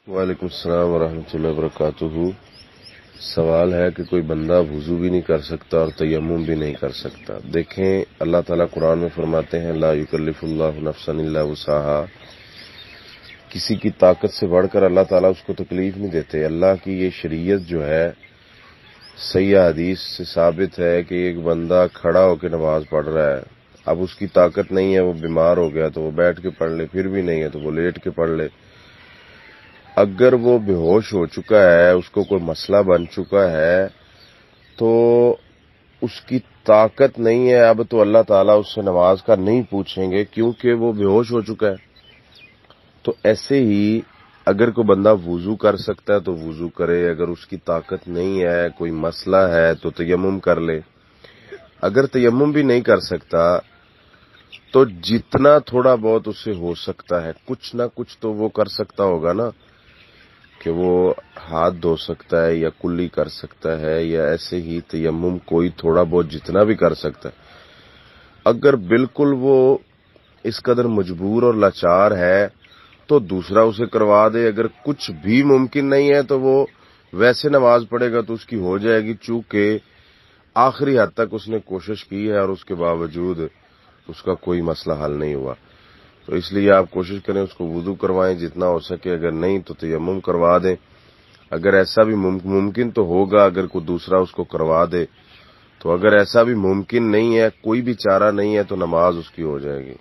وعلیکم السلام ورحمۃ اللہ وبرکاتہ۔ سوال ہے کہ کوئی بندہ وضو بھی نہیں کر سکتا اور تیمم بھی نہیں کر سکتا۔ دیکھیں، اللہ تعالیٰ قرآن میں فرماتے ہیں لا یکلف اللہ نفسا الا وسعہا۔ کسی کی طاقت سے بڑھ کر اللہ تعالیٰ اس کو تکلیف نہیں دیتے۔ اللہ کی یہ شریعت جو ہے صحیح حدیث سے ثابت ہے کہ ایک بندہ کھڑا ہو کے نماز پڑھ رہا ہے، اب اس کی طاقت نہیں ہے، وہ بیمار ہو گیا تو وہ بیٹھ کے پڑھ لے، پھر بھی نہیں ہے تو وہ لیٹ کے پڑھ لے۔ اگر وہ بے ہوش ہو چکا ہے، اس کو کوئی مسئلہ بن چکا ہے تو اس کی طاقت نہیں ہے، اب تو اللہ تعالیٰ اس سے نماز کا نہیں پوچھیں گے کیونکہ وہ بے ہوش ہو چکا ہے۔ تو ایسے ہی اگر کوئی بندہ وضو کر سکتا ہے تو وضو کرے، اگر اس کی طاقت نہیں ہے، کوئی مسئلہ ہے تو تیمم کر لے۔ اگر تیمم بھی نہیں کر سکتا تو جتنا تھوڑا بہت اس سے ہو سکتا ہے، کچھ نہ کچھ تو وہ کر سکتا ہوگا نا، کہ وہ ہاتھ دھو سکتا ہے یا کلی کر سکتا ہے، یا ایسے ہی تیمم کوئی تھوڑا بہت جتنا بھی کر سکتا ہے۔ اگر بالکل وہ اس قدر مجبور اور لاچار ہے تو دوسرا اسے کروا دے۔ اگر کچھ بھی ممکن نہیں ہے تو وہ ویسے نماز پڑھے گا تو اس کی ہو جائے گی، چونکہ آخری حد تک اس نے کوشش کی ہے اور اس کے باوجود اس کا کوئی مسئلہ حل نہیں ہوا۔ تو اس لیے آپ کوشش کریں اس کو وضو کروائیں جتنا ہو سکے، اگر نہیں تو تیمم کروا دیں۔ اگر ایسا بھی ممکن تو ہوگا اگر کوئی دوسرا اس کو کروا دے، تو اگر ایسا بھی ممکن نہیں ہے، کوئی بھی چارہ نہیں ہے تو نماز اس کی ہو جائے گی۔